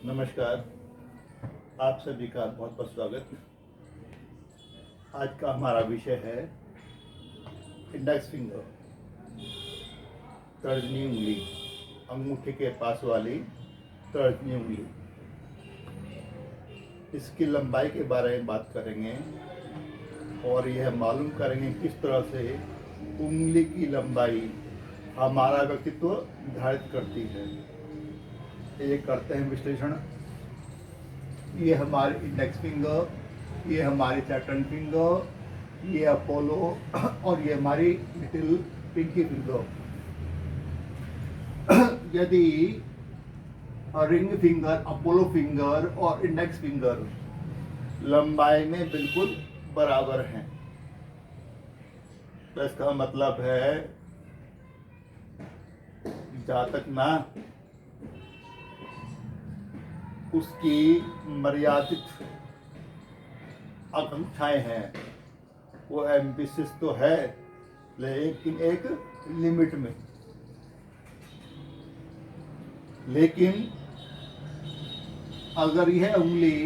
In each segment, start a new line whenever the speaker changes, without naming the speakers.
नमस्कार। आप सभी का बहुत बहुत स्वागत। आज का हमारा विषय है इंडेक्स फिंगर, तर्जनी उंगली, अंगूठे के पास वाली तर्जनी उंगली। इसकी लंबाई के बारे में बात करेंगे और यह मालूम करेंगे किस तरह से उंगली की लंबाई हमारा व्यक्तित्व निर्धारित करती है। ये करते हैं विश्लेषण। ये हमारी इंडेक्स फिंगर, ये हमारी सैटर्न फिंगर, ये अपोलो और ये हमारी लिटिल पिंकी फिंगर। यदि रिंग फिंगर, अपोलो फिंगर और इंडेक्स फिंगर लंबाई में बिल्कुल बराबर हैं, तो इसका मतलब है जहाँ तक ना उसकी मर्यादित आकांक्षाएं हैं, वो एम्बिशियस तो है लेकिन एक लिमिट में। लेकिन अगर यह उंगली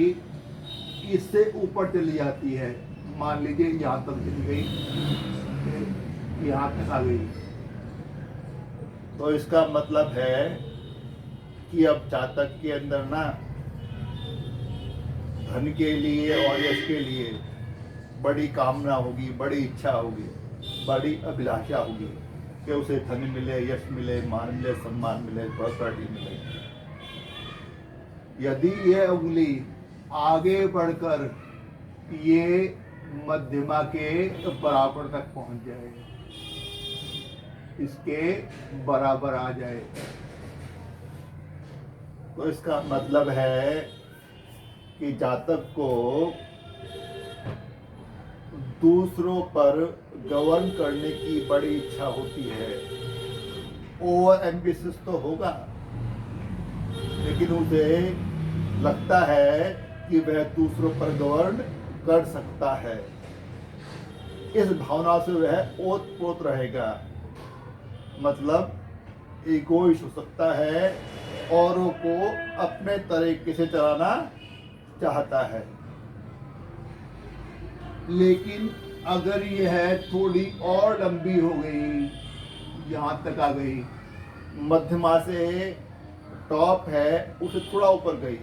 इससे ऊपर चली जाती है, मान लीजिए यहाँ तक चली गई, यहाँ तक आ गई, तो इसका मतलब है कि अब जातक के अंदर ना धन के लिए और यश के लिए बड़ी कामना होगी, बड़ी इच्छा होगी, बड़ी अभिलाषा होगी कि उसे धन मिले, यश मिले, मान मिले, सम्मान मिले, प्रॉपर्टी मिले। यदि यह उंगली आगे बढ़कर ये मध्यमा के बराबर तक पहुंच जाए, इसके बराबर आ जाए, तो इसका मतलब है कि जातक को दूसरों पर गवर्न करने की बड़ी इच्छा होती है। ओवर एम्बिशियस तो होगा, लेकिन उसे लगता है कि वह दूसरों पर गवर्न कर सकता है। इस भावना से वह ओत-प्रोत रहेगा, मतलब इगोइस्ट हो सकता है, औरों को अपने तरीके से चलाना चाहता है। लेकिन अगर यह थोड़ी और लंबी हो गई, यहाँ तक आ गई, मध्यमा से टॉप है उसे थोड़ा ऊपर गई,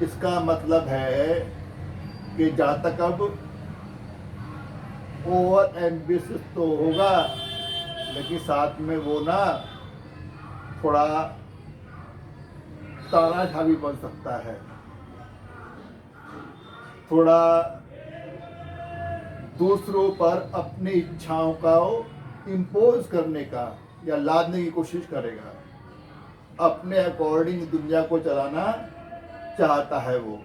इसका मतलब है कि जहाँ तक अब ओवर एम्बिशियस तो होगा, लेकिन साथ में वो ना थोड़ा तानाशाही बन सकता है, थोड़ा दूसरों पर अपनी इच्छाओं का इम्पोज करने का या लादने की कोशिश करेगा। अपने अकॉर्डिंग दुनिया को चलाना चाहता है वो।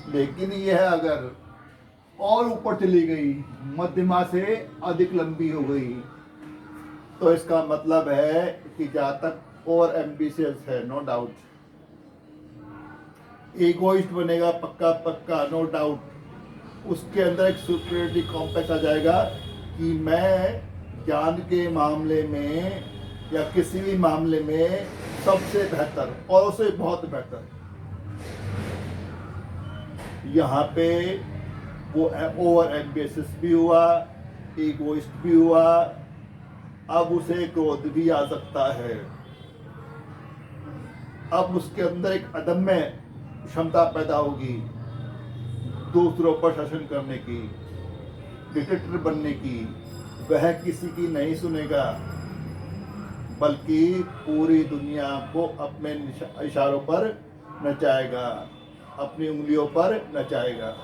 लेकिन यह अगर और ऊपर चली गई, मध्यमा से अधिक लंबी हो गई, तो इसका मतलब है कि जहाँ तक ओवर एम्बिशियस है, नो डाउट, इगोइस्ट बनेगा पक्का पक्का, नो डाउट। उसके अंदर एक सुपीरियरिटी कॉम्प्लेक्स आ जाएगा कि मैं ज्ञान के मामले में या किसी भी मामले में सबसे बेहतर और उससे बहुत बेहतर। यहाँ पे वो ओवर एम्बिशियस भी हुआ, इगोइस्ट भी हुआ, अब उसे क्रोध भी आ सकता है। अब उसके अंदर एक अदम्य क्षमता पैदा होगी दूसरों पर शासन करने की, डिक्टेटर बनने की। वह किसी की नहीं सुनेगा, बल्कि पूरी दुनिया को अपने इशारों पर नचाएगा, अपनी उंगलियों पर नचाएगा।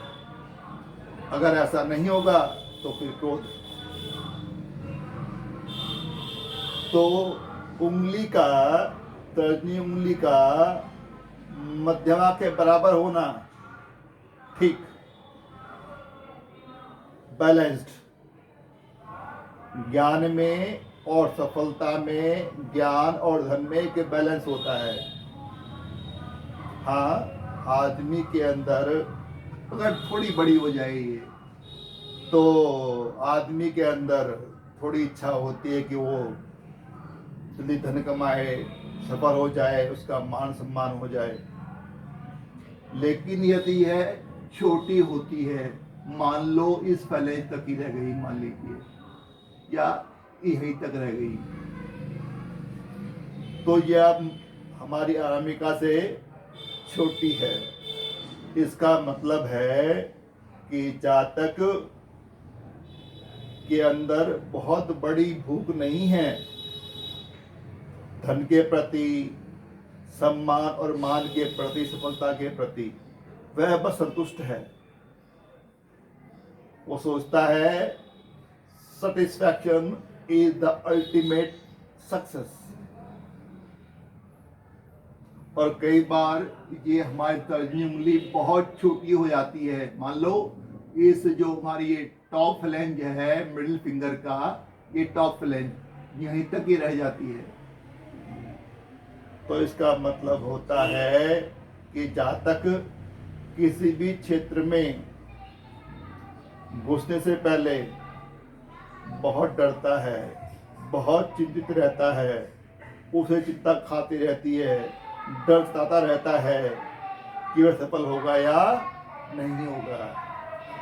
अगर ऐसा नहीं होगा तो फिर क्रोध। तो उंगली का, तर्जनी उंगली का मध्यमा के बराबर होना ठीक, बैलेंस्ड, ज्ञान में और सफलता में, ज्ञान और धन में एक बैलेंस होता है। हाँ, आदमी के अंदर अगर थोड़ी बड़ी हो जाएगी तो आदमी के अंदर थोड़ी इच्छा होती है कि वो जल्दी धन कमाए, सफल हो जाए, उसका मान सम्मान हो जाए। लेकिन यदि यह छोटी होती है, मान लो इस फैलेज तक ही रह गई, मान लीजिए, या यहीं तक रह गई, तो यह हमारी अनामिका से छोटी है। इसका मतलब है कि जातक के अंदर बहुत बड़ी भूख नहीं है धन के प्रति, सम्मान और मान के प्रति, सफलता के प्रति। वह बस संतुष्ट है। वो सोचता है satisfaction is the ultimate success. और कई बार ये हमारी तर्जनी उंगली बहुत छोटी हो जाती है। मान लो इस जो हमारी ये टॉप फ्लैंज है मिडिल फिंगर का, ये टॉप फ्लैंज यहीं तक ही रह जाती है। तो इसका मतलब होता है कि जातक किसी भी क्षेत्र में घुसने से पहले बहुत डरता है, बहुत चिंतित रहता है, उसे चिंता खाती रहती है, डर सताता रहता है कि वह सफल होगा या नहीं होगा।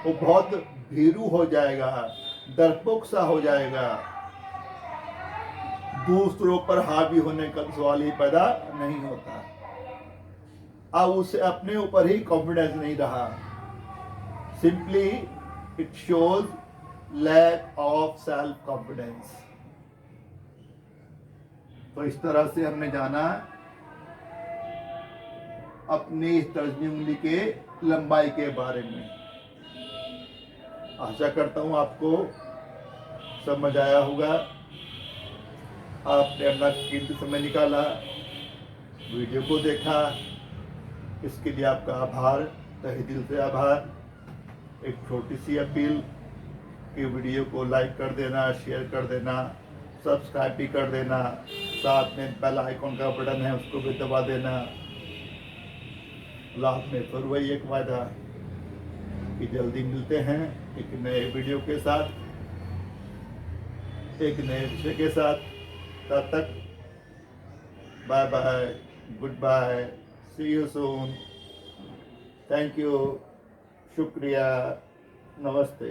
वो बहुत भीरू हो जाएगा, डरपोक सा हो जाएगा, दूसरों पर हावी होने का सवाल ही पैदा नहीं होता। अब उसे अपने ऊपर ही कॉन्फिडेंस नहीं रहा। Simply it shows lack of self confidence. तो इस तरह से हमने जाना अपनी इस तर्जनी उंगली के लंबाई के बारे में। आशा करता हूं आपको समझ आया होगा। आपने अपना कीमती समय निकाला, वीडियो को देखा, इसके लिए आपका आभार, तहे दिल से आभार। एक छोटी सी अपील कि वीडियो को लाइक कर देना, शेयर कर देना, सब्सक्राइब भी कर देना, साथ में बेल आइकॉन का बटन है उसको भी दबा देना। लास्ट में फिर वही एक वादा कि जल्दी मिलते हैं एक नए वीडियो के साथ, एक नए विषय के साथ। तब तक bye bye, good bye, see you soon, thank you, शुक्रिया, नमस्ते।